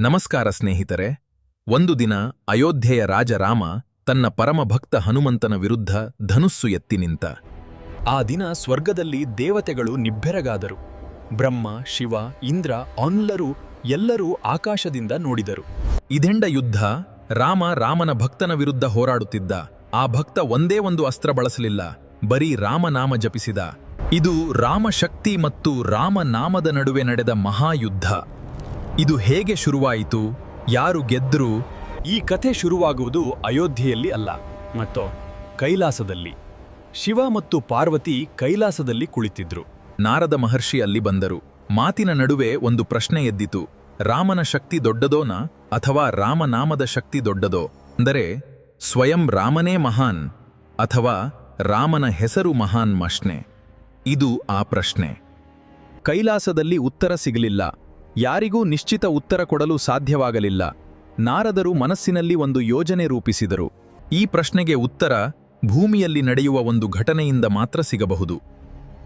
ನಮಸ್ಕಾರ ಸ್ನೇಹಿತರೆ. ಒಂದು ದಿನ ಅಯೋಧ್ಯೆಯ ರಾಜ ರಾಮ ತನ್ನ ಪರಮಭಕ್ತ ಹನುಮಂತನ ವಿರುದ್ಧ ಧನುಸ್ಸು ಎತ್ತಿ ನಿಂತ. ಆ ದಿನ ಸ್ವರ್ಗದಲ್ಲಿ ದೇವತೆಗಳು ನಿಬ್ಬೆರಗಾದರು. ಬ್ರಹ್ಮ, ಶಿವ, ಇಂದ್ರ ಎಲ್ಲರೂ ಆಕಾಶದಿಂದ ನೋಡಿದರು. ಇದೆಂಡ ಯುದ್ಧ. ರಾಮನ ಭಕ್ತನ ವಿರುದ್ಧ ಹೋರಾಡುತ್ತಿದ್ದ. ಆ ಭಕ್ತ ಒಂದೇ ಒಂದು ಅಸ್ತ್ರ ಬಳಸಲಿಲ್ಲ, ಬರೀ ರಾಮನಾಮ ಜಪಿಸಿದ. ಇದು ರಾಮಶಕ್ತಿ ಮತ್ತು ರಾಮನಾಮದ ನಡುವೆ ನಡೆದ ಮಹಾಯುದ್ಧ. ಇದು ಹೇಗೆ ಶುರುವಾಯಿತು, ಯಾರು ಗೆದ್ರು? ಈ ಕಥೆ ಶುರುವಾಗುವುದು ಅಯೋಧ್ಯೆಯಲ್ಲಿ ಅಲ್ಲ, ಮತ್ತು ಕೈಲಾಸದಲ್ಲಿ. ಶಿವ ಮತ್ತು ಪಾರ್ವತಿ ಕೈಲಾಸದಲ್ಲಿ ಕುಳಿತಿದ್ರು. ನಾರದ ಮಹರ್ಷಿ ಅಲ್ಲಿ ಬಂದರು. ಮಾತಿನ ನಡುವೆ ಒಂದು ಪ್ರಶ್ನೆ ಎದ್ದಿತು. ರಾಮನ ಶಕ್ತಿ ದೊಡ್ಡದೋನಾ ಅಥವಾ ರಾಮನಾಮದ ಶಕ್ತಿ ದೊಡ್ಡದೋ? ಅಂದರೆ ಸ್ವಯಂ ರಾಮನೇ ಮಹಾನ್ ಅಥವಾ ರಾಮನ ಹೆಸರು ಮಹಾನ್ ಮಶ್ನೆ? ಇದು ಆ ಪ್ರಶ್ನೆ. ಕೈಲಾಸದಲ್ಲಿ ಉತ್ತರ ಸಿಗಲಿಲ್ಲ. ಯಾರಿಗೂ ನಿಶ್ಚಿತ ಉತ್ತರ ಕೊಡಲು ಸಾಧ್ಯವಾಗಲಿಲ್ಲ. ನಾರದರು ಮನಸ್ಸಿನಲ್ಲಿ ಒಂದು ಯೋಜನೆ ರೂಪಿಸಿದರು. ಈ ಪ್ರಶ್ನೆಗೆ ಉತ್ತರ ಭೂಮಿಯಲ್ಲಿ ನಡೆಯುವ ಒಂದು ಘಟನೆಯಿಂದ ಮಾತ್ರ ಸಿಗಬಹುದು.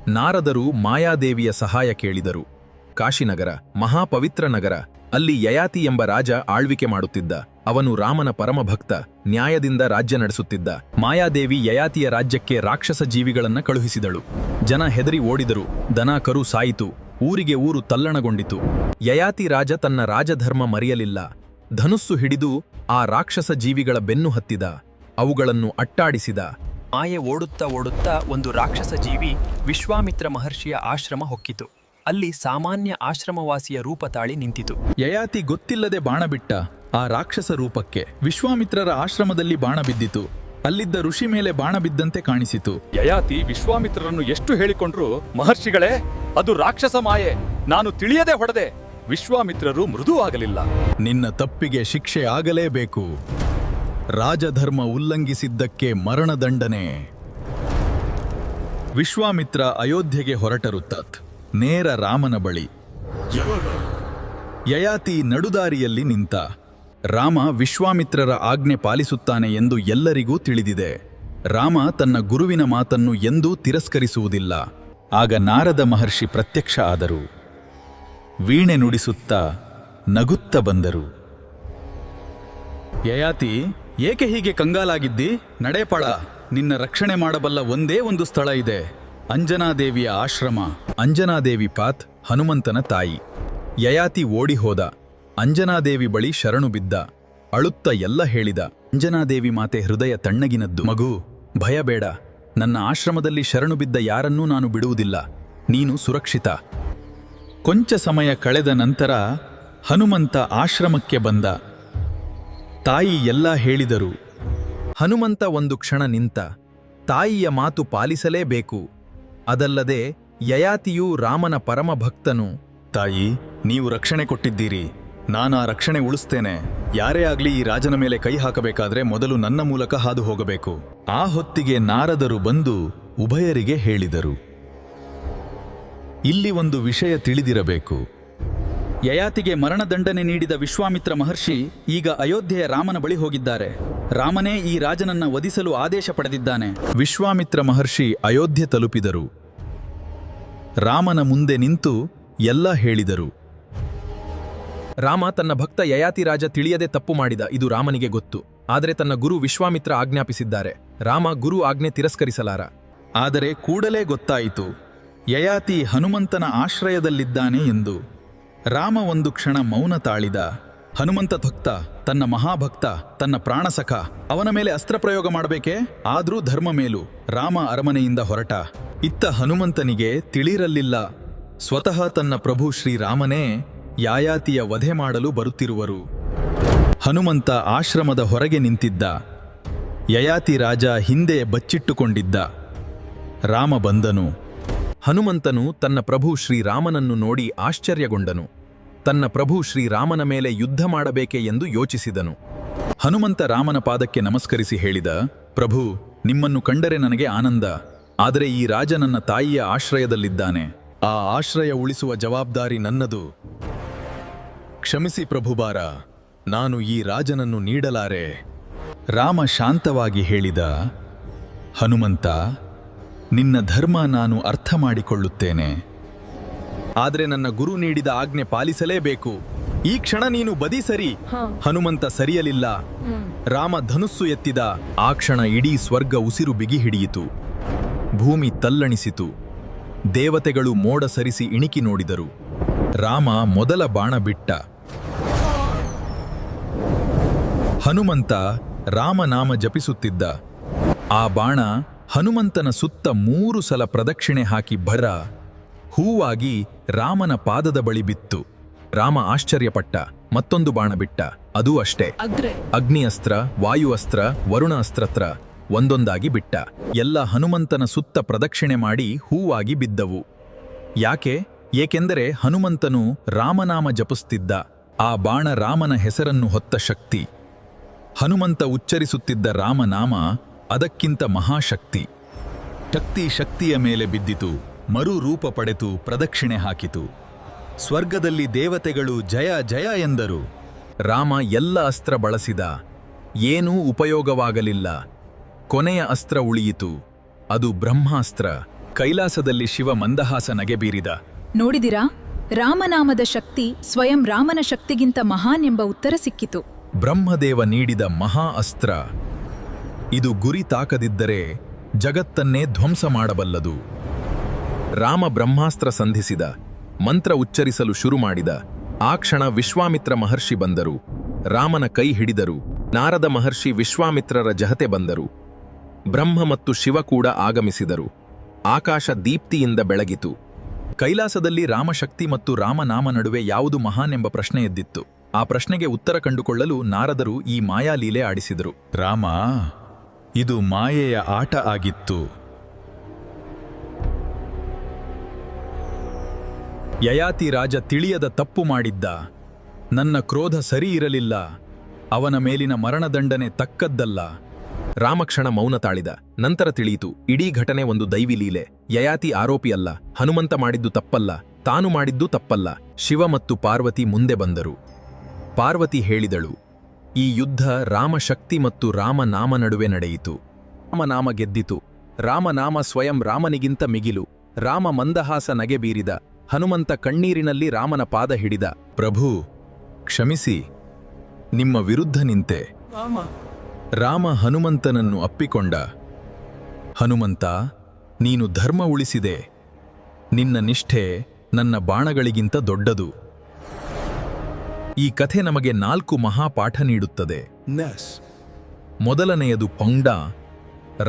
ನಾರದರು ಮಾಯಾದೇವಿಯ ಸಹಾಯ ಕೇಳಿದರು. ಕಾಶಿನಗರ, ಮಹಾಪವಿತ್ರ ನಗರ. ಅಲ್ಲಿ ಯಯಾತಿ ಎಂಬ ರಾಜ ಆಳ್ವಿಕೆ ಮಾಡುತ್ತಿದ್ದ. ಅವನು ರಾಮನ ಪರಮಭಕ್ತ, ನ್ಯಾಯದಿಂದ ರಾಜ್ಯ ನಡೆಸುತ್ತಿದ್ದ. ಮಾಯಾದೇವಿ ಯಯಾತಿಯ ರಾಜ್ಯಕ್ಕೆ ರಾಕ್ಷಸ ಜೀವಿಗಳನ್ನ ಕಳುಹಿಸಿದಳು. ಜನ ಹೆದರಿ ಓಡಿದರು. ದನ ಕರು ಸಾಯಿತು. ಊರಿಗೆ ಊರು ತಲ್ಲಣಗೊಂಡಿತು. ಯಯಾತಿ ರಾಜ ತನ್ನ ರಾಜಧರ್ಮ ಮರೆಯಲಿಲ್ಲ. ಧನುಸ್ಸು ಹಿಡಿದು ಆ ರಾಕ್ಷಸ ಜೀವಿಗಳ ಬೆನ್ನು ಹತ್ತಿದ. ಅವುಗಳನ್ನು ಅಟ್ಟಾಡಿಸಿದ. ಮಾಯೆ ಓಡುತ್ತಾ ಒಂದು ರಾಕ್ಷಸ ಜೀವಿ ವಿಶ್ವಾಮಿತ್ರ ಮಹರ್ಷಿಯ ಆಶ್ರಮ ಹೊಕ್ಕಿತು. ಅಲ್ಲಿ ಸಾಮಾನ್ಯ ಆಶ್ರಮವಾಸಿಯ ರೂಪ ತಾಳಿ ನಿಂತಿತು. ಯಯಾತಿ ಗೊತ್ತಿಲ್ಲದೆ ಬಾಣ ಬಿಟ್ಟ. ಆ ರಾಕ್ಷಸ ರೂಪಕ್ಕೆ ವಿಶ್ವಾಮಿತ್ರರ ಆಶ್ರಮದಲ್ಲಿ ಬಾಣ ಬಿದ್ದಿತು. ಅಲ್ಲಿದ್ದ ಋಷಿ ಮೇಲೆ ಬಾಣ ಬಿದ್ದಂತೆ ಕಾಣಿಸಿತು. ಯಯಾತಿ ವಿಶ್ವಾಮಿತ್ರರನ್ನು ಎಷ್ಟು ಹೇಳಿಕೊಂಡ್ರು, ಮಹರ್ಷಿಗಳೇ, ಅದು ರಾಕ್ಷಸ ಮಾಯೆ, ನಾನು ತಿಳಿಯದೆ ಹೊಡೆದೆ. ವಿಶ್ವಾಮಿತ್ರರು ಮೃದುವಾಗಲಿಲ್ಲ. ನಿನ್ನ ತಪ್ಪಿಗೆ ಶಿಕ್ಷೆ ಆಗಲೇಬೇಕು. ರಾಜಧರ್ಮ ಉಲ್ಲಂಘಿಸಿದ್ದಕ್ಕೆ ಮರಣದಂಡನೆ. ವಿಶ್ವಾಮಿತ್ರ ಅಯೋಧ್ಯೆಗೆ ಹೊರಟರು. ನೇರ ರಾಮನ ಬಳಿ. ಯಯಾತಿ ನಡುದಾರಿಯಲ್ಲಿ ನಿಂತ. ರಾಮ ವಿಶ್ವಾಮಿತ್ರರ ಆಜ್ಞೆ ಪಾಲಿಸುತ್ತಾನೆ ಎಂದು ಎಲ್ಲರಿಗೂ ತಿಳಿದಿದೆ. ರಾಮ ತನ್ನ ಗುರುವಿನ ಮಾತನ್ನು ಎಂದೂ ತಿರಸ್ಕರಿಸುವುದಿಲ್ಲ. ಆಗ ನಾರದ ಮಹರ್ಷಿ ಪ್ರತ್ಯಕ್ಷ ಆದರು. ವೀಣೆ ನುಡಿಸುತ್ತಾ ನಗುತ್ತ ಬಂದರು. ಯಯಾತಿ, ಏಕೆ ಹೀಗೆ ಕಂಗಾಲಾಗಿದ್ದಿ? ನಡೆಪಳ, ನಿನ್ನ ರಕ್ಷಣೆ ಮಾಡಬಲ್ಲ ಒಂದೇ ಒಂದು ಸ್ಥಳ ಇದೆ, ಅಂಜನಾದೇವಿಯ ಆಶ್ರಮ. ಅಂಜನಾದೇವಿ ಪಾತ್ ಹನುಮಂತನ ತಾಯಿ. ಯಯಾತಿ ಓಡಿ ಹೋದ. ಅಂಜನಾದೇವಿ ಬಳಿ ಶರಣು ಬಿದ್ದ. ಅಳುತ್ತ ಎಲ್ಲ ಹೇಳಿದ. ಅಂಜನಾದೇವಿ ಮಾತೆ ಹೃದಯ ತಣ್ಣಗಿನದ್ದು. ಮಗು, ಭಯಬೇಡ. ನನ್ನ ಆಶ್ರಮದಲ್ಲಿ ಶರಣು ಬಿದ್ದ ಯಾರನ್ನೂ ನಾನು ಬಿಡುವುದಿಲ್ಲ. ನೀನು ಸುರಕ್ಷಿತ. ಕೊಂಚ ಸಮಯ ಕಳೆದ ನಂತರ ಹನುಮಂತ ಆಶ್ರಮಕ್ಕೆ ಬಂದ. ತಾಯಿ ಎಲ್ಲ ಹೇಳಿದರು. ಹನುಮಂತ ಒಂದು ಕ್ಷಣ ನಿಂತ. ತಾಯಿಯ ಮಾತು ಪಾಲಿಸಲೇಬೇಕು. ಅದಲ್ಲದೆ ಯಯಾತಿಯು ರಾಮನ ಪರಮಭಕ್ತನು. ತಾಯಿ, ನೀವು ರಕ್ಷಣೆ ಕೊಟ್ಟಿದ್ದೀರಿ. ನಾನು ಆ ರಕ್ಷಣೆ ಉಳಿಸ್ತೇನೆ. ಯಾರೇ ಆಗ್ಲಿ ಈ ರಾಜನ ಮೇಲೆ ಕೈ ಹಾಕಬೇಕಾದ್ರೆ ಮೊದಲು ನನ್ನ ಮೂಲಕ ಹಾದು ಹೋಗಬೇಕು. ಆ ಹೊತ್ತಿಗೆ ನಾರದರು ಬಂದು ಉಭಯರಿಗೆ ಹೇಳಿದರು. ಇಲ್ಲಿ ಒಂದು ವಿಷಯ ತಿಳಿದಿರಬೇಕು. ಯಯಾತಿಗೆ ಮರಣದಂಡನೆ ನೀಡಿದ ವಿಶ್ವಾಮಿತ್ರ ಮಹರ್ಷಿ ಈಗ ಅಯೋಧ್ಯೆಯ ರಾಮನ ಬಳಿ ಹೋಗಿದ್ದಾರೆ. ರಾಮನೇ ಈ ರಾಜನನ್ನ ವಧಿಸಲು ಆದೇಶ ಪಡೆದಿದ್ದಾನೆ. ವಿಶ್ವಾಮಿತ್ರ ಮಹರ್ಷಿ ಅಯೋಧ್ಯೆ ತಲುಪಿದರು. ರಾಮನ ಮುಂದೆ ನಿಂತು ಎಲ್ಲ ಹೇಳಿದರು. ರಾಮ ತನ್ನ ಭಕ್ತ ಯಯಾತಿ ರಾಜ ತಿಳಿಯದೆ ತಪ್ಪು ಮಾಡಿದ. ಇದು ರಾಮನಿಗೆ ಗೊತ್ತು. ಆದರೆ ತನ್ನ ಗುರು ವಿಶ್ವಾಮಿತ್ರ ಆಜ್ಞಾಪಿಸಿದ್ದಾರೆ. ರಾಮ ಗುರು ಆಜ್ಞೆ ತಿರಸ್ಕರಿಸಲಾರ. ಆದರೆ ಕೂಡಲೇ ಗೊತ್ತಾಯಿತು ಯಯಾತಿ ಹನುಮಂತನ ಆಶ್ರಯದಲ್ಲಿದ್ದಾನೆ ಎಂದು. ರಾಮ ಒಂದು ಕ್ಷಣ ಮೌನ ತಾಳಿದ. ಹನುಮಂತ ಭಕ್ತ, ತನ್ನ ಮಹಾಭಕ್ತ, ತನ್ನ ಪ್ರಾಣಸಖ, ಅವನ ಮೇಲೆ ಅಸ್ತ್ರ ಪ್ರಯೋಗ ಮಾಡಬೇಕೇ? ಆದ್ರೂ ಧರ್ಮ ಮೇಲು. ರಾಮ ಅರಮನೆಯಿಂದ ಹೊರಟ. ಇತ್ತ ಹನುಮಂತನಿಗೆ ತಿಳಿರಲಿಲ್ಲ, ಸ್ವತಃ ತನ್ನ ಪ್ರಭು ಶ್ರೀರಾಮನೇ ಯಯಾತಿಯ ವಧೆ ಮಾಡಲು ಬರುತ್ತಿರುವರು. ಹನುಮಂತ ಆಶ್ರಮದ ಹೊರಗೆ ನಿಂತಿದ್ದ. ಯಯಾತಿ ರಾಜ ಹಿಂದೆ ಬಚ್ಚಿಟ್ಟುಕೊಂಡಿದ್ದ. ರಾಮ ಬಂದನು. ಹನುಮಂತನು ತನ್ನ ಪ್ರಭು ಶ್ರೀರಾಮನನ್ನು ನೋಡಿ ಆಶ್ಚರ್ಯಗೊಂಡನು. ತನ್ನ ಪ್ರಭು ಶ್ರೀರಾಮನ ಮೇಲೆ ಯುದ್ಧ ಮಾಡಬೇಕೆ ಎಂದು ಯೋಚಿಸಿದನು. ಹನುಮಂತ ರಾಮನ ಪಾದಕ್ಕೆ ನಮಸ್ಕರಿಸಿ ಹೇಳಿದ, ಪ್ರಭು, ನಿಮ್ಮನ್ನು ಕಂಡರೆ ನನಗೆ ಆನಂದ. ಆದರೆ ಈ ರಾಜ ನನ್ನ ತಾಯಿಯ ಆಶ್ರಯದಲ್ಲಿದ್ದಾನೆ. ಆ ಆಶ್ರಯ ಉಳಿಸುವ ಜವಾಬ್ದಾರಿ ನನ್ನದು. ಕ್ಷಮಿಸಿ ಪ್ರಭುಬಾರ, ನಾನು ಈ ರಾಜನನ್ನು ನೀಡಲಾರೆ. ರಾಮ ಶಾಂತವಾಗಿ ಹೇಳಿದ, ಹನುಮಂತ, ನಿನ್ನ ಧರ್ಮ ನಾನು ಅರ್ಥ ಮಾಡಿಕೊಳ್ಳುತ್ತೇನೆ. ಆದರೆ ನನ್ನ ಗುರು ನೀಡಿದ ಆಜ್ಞೆ ಪಾಲಿಸಲೇಬೇಕು. ಈ ಕ್ಷಣ ನೀನು ಬದಿ ಸರಿ. ಹನುಮಂತ ಸರಿಯಲಿಲ್ಲ. ರಾಮ ಧನುಸ್ಸು ಎತ್ತಿದ. ಆ ಕ್ಷಣ ಇಡೀ ಸ್ವರ್ಗ ಉಸಿರು ಬಿಗಿ ಹಿಡಿಯಿತು. ಭೂಮಿ ತಲ್ಲಣಿಸಿತು. ದೇವತೆಗಳು ಮೋಡ ಸರಿಸಿ ಇಣಿಕಿ ನೋಡಿದರು. ರಾಮ ಮೊದಲ ಬಾಣ ಬಿಟ್ಟ. ಹನುಮಂತ ರಾಮನಾಮ ಜಪಿಸುತ್ತಿದ್ದ. ಆ ಬಾಣ ಹನುಮಂತನ ಸುತ್ತ 3 ಸಲ ಪ್ರದಕ್ಷಿಣೆ ಹಾಕಿ ಭರ ಹೂವಾಗಿ ರಾಮನ ಪಾದದ ಬಳಿ ಬಿತ್ತು. ರಾಮ ಆಶ್ಚರ್ಯಪಟ್ಟ. ಮತ್ತೊಂದು ಬಾಣ ಬಿಟ್ಟ. ಅದೂ ಅಷ್ಟೇ. ಅಗ್ನಿ ಅಸ್ತ್ರ, ವಾಯು ಅಸ್ತ್ರ, ವರುಣ ಅಸ್ತ್ರತ್ರ ಒಂದೊಂದಾಗಿ ಬಿಟ್ಟ. ಎಲ್ಲ ಹನುಮಂತನ ಸುತ್ತ ಪ್ರದಕ್ಷಿಣೆ ಮಾಡಿ ಹೂವಾಗಿ ಬಿದ್ದವು. ಏಕೆಂದರೆ ಹನುಮಂತನು ರಾಮನಾಮ ಜಪಿಸುತ್ತಿದ್ದ. ಆ ಬಾಣ ರಾಮನ ಹೆಸರನ್ನು ಹೊತ್ತ ಶಕ್ತಿ. ಹನುಮಂತ ಉಚ್ಚರಿಸುತ್ತಿದ್ದ ರಾಮನಾಮ ಅದಕ್ಕಿಂತ ಮಹಾಶಕ್ತಿ. ಶಕ್ತಿಯ ಮೇಲೆ ಬಿದ್ದಿತು. ಮರು ರೂಪ ಪಡೆತು, ಪ್ರದಕ್ಷಿಣೆ ಹಾಕಿತು. ಸ್ವರ್ಗದಲ್ಲಿ ದೇವತೆಗಳು ಜಯ ಜಯ ಎಂದರು. ರಾಮ ಎಲ್ಲ ಅಸ್ತ್ರ ಬಳಸಿದ. ಏನೂ ಉಪಯೋಗವಾಗಲಿಲ್ಲ. ಕೊನೆಯ ಅಸ್ತ್ರ ಉಳಿಯಿತು. ಅದು ಬ್ರಹ್ಮಾಸ್ತ್ರ. ಕೈಲಾಸದಲ್ಲಿ ಶಿವ ಮಂದಹಾಸ ನಗೆಬೀರಿದ. ನೋಡಿದಿರಾ, ರಾಮನಾಮದ ಶಕ್ತಿ ಸ್ವಯಂ ರಾಮನ ಶಕ್ತಿಗಿಂತ ಮಹಾನ್ ಎಂಬ ಉತ್ತರ ಸಿಕ್ಕಿತು. ಬ್ರಹ್ಮದೇವ ನೀಡಿದ ಮಹಾ ಅಸ್ತ್ರ. ಇದು ಗುರಿ ತಾಕದಿದ್ದರೆ ಜಗತ್ತನ್ನೇ ಧ್ವಂಸ ಮಾಡಬಲ್ಲದು. ರಾಮ ಬ್ರಹ್ಮಾಸ್ತ್ರ ಸಂಧಿಸಿದ. ಮಂತ್ರ ಉಚ್ಚರಿಸಲು ಶುರು ಮಾಡಿದ. ಆ ಕ್ಷಣ ವಿಶ್ವಾಮಿತ್ರ ಮಹರ್ಷಿ ಬಂದರು. ರಾಮನ ಕೈ ಹಿಡಿದರು. ನಾರದ ಮಹರ್ಷಿ ವಿಶ್ವಾಮಿತ್ರರ ಜಹತೆ ಬಂದರು. ಬ್ರಹ್ಮ ಮತ್ತು ಶಿವ ಕೂಡ ಆಗಮಿಸಿದರು. ಆಕಾಶ ದೀಪ್ತಿಯಿಂದ ಬೆಳಗಿತು. ಕೈಲಾಸದಲ್ಲಿ ರಾಮಶಕ್ತಿ ಮತ್ತು ರಾಮನಾಮ ನಡುವೆ ಯಾವುದು ಮಹಾನ್ ಎಂಬ ಪ್ರಶ್ನೆ ಎದ್ದಿತ್ತು. ಆ ಪ್ರಶ್ನೆಗೆ ಉತ್ತರ ಕಂಡುಕೊಳ್ಳಲು ನಾರದರು ಈ ಮಾಯಾಲೀಲೆ ಆಡಿಸಿದರು. ರಾಮ, ಇದು ಮಾಯೆಯ ಆಟ ಆಗಿತ್ತು. ಯಯಾತಿ ರಾಜ ತಿಳಿಯದ ತಪ್ಪು ಮಾಡಿದ್ದ. ನನ್ನ ಕ್ರೋಧ ಸರಿ ಇರಲಿಲ್ಲ. ಅವನ ಮೇಲಿನ ಮರಣದಂಡನೆ ತಕ್ಕದ್ದಲ್ಲ. ರಾಮಕ್ಷಣ ಮೌನ ತಾಳಿದ. ನಂತರ ತಿಳಿಯಿತು, ಇಡೀ ಘಟನೆ ಒಂದು ದೈವಿ ಲೀಲೆ. ಯಯಾತಿ ಆರೋಪಿಯಲ್ಲ. ಹನುಮಂತ ಮಾಡಿದ್ದು ತಪ್ಪಲ್ಲ. ತಾನು ಮಾಡಿದ್ದು ತಪ್ಪಲ್ಲ. ಶಿವ ಮತ್ತು ಪಾರ್ವತಿ ಮುಂದೆ ಬಂದರು. ಪಾರ್ವತಿ ಹೇಳಿದಳು, ಈ ಯುದ್ಧ ರಾಮಶಕ್ತಿ ಮತ್ತು ರಾಮನಾಮ ನಡುವೆ ನಡೆಯಿತು. ರಾಮನಾಮ ಗೆದ್ದಿತು. ರಾಮನಾಮ ಸ್ವಯಂ ರಾಮನಿಗಿಂತ ಮಿಗಿಲು. ರಾಮ ಮಂದಹಾಸ ನಗೆ ಬೀರಿದ. ಹನುಮಂತ ಕಣ್ಣೀರಿನಲ್ಲಿ ರಾಮನ ಪಾದ ಹಿಡಿದ. ಪ್ರಭು, ಕ್ಷಮಿಸಿ, ನಿಮ್ಮ ವಿರುದ್ಧ ನಿಂತೆ. ರಾಮ ಹನುಮಂತನನ್ನು ಅಪ್ಪಿಕೊಂಡ. ಹನುಮಂತ, ನೀನು ಧರ್ಮ ಉಳಿಸಿದೆ. ನಿನ್ನ ನಿಷ್ಠೆ ನನ್ನ ಬಾಣಗಳಿಗಿಂತ ದೊಡ್ಡದು. ಈ ಕಥೆ ನಮಗೆ 4 ಮಹಾಪಾಠ ನೀಡುತ್ತದೆ. ಮೊದಲನೆಯದು ಪೌಂಡ,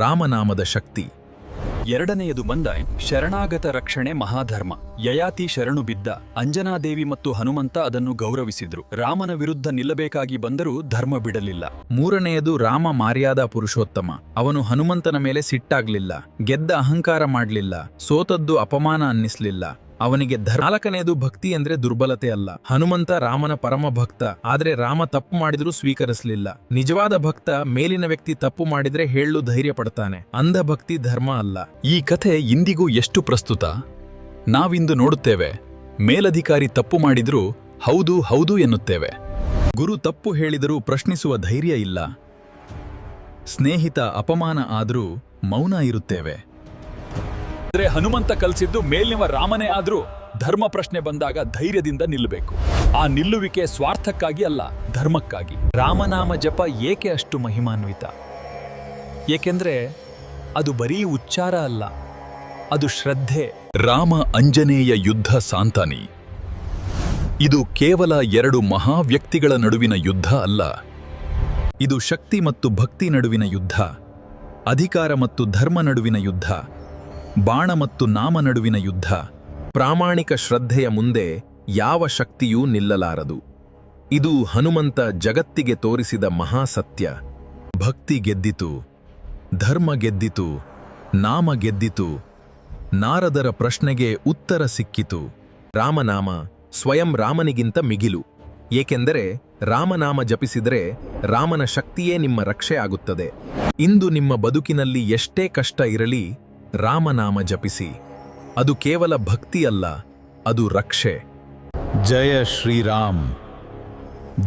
ರಾಮನಾಮದ ಶಕ್ತಿ. ಎರಡನೆಯದು ಬಂದ ಶರಣಾಗತ ರಕ್ಷಣೆ ಮಹಾಧರ್ಮ. ಯಯಾತಿ ಶರಣು ಬಿದ್ದ. ಅಂಜನಾದೇವಿ ಮತ್ತು ಹನುಮಂತ ಅದನ್ನು ಗೌರವಿಸಿದ್ರು. ರಾಮನ ವಿರುದ್ಧ ನಿಲ್ಲಬೇಕಾಗಿ ಬಂದರೂ ಧರ್ಮ ಬಿಡಲಿಲ್ಲ. ಮೂರನೆಯದು ರಾಮ ಮರ್ಯಾದಾ ಪುರುಷೋತ್ತಮ. ಅವನು ಹನುಮಂತನ ಮೇಲೆ ಸಿಟ್ಟಾಗ್ಲಿಲ್ಲ. ಗೆದ್ದ ಅಹಂಕಾರ ಮಾಡ್ಲಿಲ್ಲ. ಸೋತದ್ದು ಅಪಮಾನ ಅನ್ನಿಸ್ಲಿಲ್ಲ. ಅವನಿಗೆ ನಾಲ್ಕನೆಯದು ಭಕ್ತಿ ಅಂದ್ರೆ ದುರ್ಬಲತೆ ಅಲ್ಲ. ಹನುಮಂತ ರಾಮನ ಪರಮ ಭಕ್ತ. ಆದ್ರೆ ರಾಮ ತಪ್ಪು ಮಾಡಿದ್ರೂ ಸ್ವೀಕರಿಸಲಿಲ್ಲ. ನಿಜವಾದ ಭಕ್ತ ಮೇಲಿನ ವ್ಯಕ್ತಿ ತಪ್ಪು ಮಾಡಿದ್ರೆ ಹೇಳಲು ಧೈರ್ಯ ಪಡ್ತಾನೆ. ಅಂಧ ಭಕ್ತಿ ಧರ್ಮ ಅಲ್ಲ. ಈ ಕಥೆ ಇಂದಿಗೂ ಎಷ್ಟು ಪ್ರಸ್ತುತ. ನಾವಿಂದು ನೋಡುತ್ತೇವೆ, ಮೇಲಧಿಕಾರಿ ತಪ್ಪು ಮಾಡಿದ್ರೂ ಹೌದು ಹೌದು ಎನ್ನುತ್ತೇವೆ. ಗುರು ತಪ್ಪು ಹೇಳಿದರೂ ಪ್ರಶ್ನಿಸುವ ಧೈರ್ಯ ಇಲ್ಲ. ಸ್ನೇಹಿತ ಅಪಮಾನ ಆದ್ರೂ ಮೌನ ಇರುತ್ತೇವೆ. ಆದ್ರೆ ಹನುಮಂತ ಕಲಿಸಿದ್ದು ಮೇಲಿನವ ರಾಮನೇ ಆದ್ರೂ ಧರ್ಮ ಪ್ರಶ್ನೆ ಬಂದಾಗ ಧೈರ್ಯದಿಂದ ನಿಲ್ಲಬೇಕು. ಆ ನಿಲ್ಲುವಿಕೆ ಸ್ವಾರ್ಥಕ್ಕಾಗಿ ಅಲ್ಲ, ಧರ್ಮಕ್ಕಾಗಿ. ರಾಮನಾಮ ಜಪ ಏಕೆ ಅಷ್ಟು ಮಹಿಮಾನ್ವಿತ? ಏಕೆಂದ್ರೆ ಅದು ಬರೀ ಉಚ್ಚಾರ ಅಲ್ಲ, ಅದು ಶ್ರದ್ಧೆ. ರಾಮ ಅಂಜನೇಯ ಯುದ್ಧ ಸಾಂತಾನಿ. ಇದು ಕೇವಲ 2 ಮಹಾವ್ಯಕ್ತಿಗಳ ನಡುವಿನ ಯುದ್ಧ ಅಲ್ಲ. ಇದು ಶಕ್ತಿ ಮತ್ತು ಭಕ್ತಿ ನಡುವಿನ ಯುದ್ಧ. ಅಧಿಕಾರ ಮತ್ತು ಧರ್ಮ ನಡುವಿನ ಯುದ್ಧ. ಬಾಣ ಮತ್ತು ನಾಮ ನಡುವಿನ ಯುದ್ಧ. ಪ್ರಾಮಾಣಿಕ ಶ್ರದ್ಧೆಯ ಮುಂದೆ ಯಾವ ಶಕ್ತಿಯೂ ನಿಲ್ಲಲಾರದು. ಇದು ಹನುಮಂತ ಜಗತ್ತಿಗೆ ತೋರಿಸಿದ ಮಹಾಸತ್ಯ. ಭಕ್ತಿ ಗೆದ್ದಿತು, ಧರ್ಮ ಗೆದ್ದಿತು, ನಾಮ ಗೆದ್ದಿತು. ನಾರದರ ಪ್ರಶ್ನೆಗೆ ಉತ್ತರ ಸಿಕ್ಕಿತು. ರಾಮನಾಮ ಸ್ವಯಂ ರಾಮನಿಗಿಂತ ಮಿಗಿಲು. ಏಕೆಂದರೆ ರಾಮನಾಮ ಜಪಿಸಿದರೆ ರಾಮನ ಶಕ್ತಿಯೇ ನಿಮ್ಮ ರಕ್ಷೆ ಆಗುತ್ತದೆ. ಇಂದು ನಿಮ್ಮ ಬದುಕಿನಲ್ಲಿ ಎಷ್ಟೇ ಕಷ್ಟ ಇರಲಿ, ರಾಮನಾಮ ಜಪಿಸಿ. ಅದು ಕೇವಲ ಭಕ್ತಿ ಅಲ್ಲ, ಅದು ರಕ್ಷೆ. ಜಯ ಶ್ರೀರಾಮ್,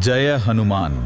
ಜಯ ಹನುಮಾನ್.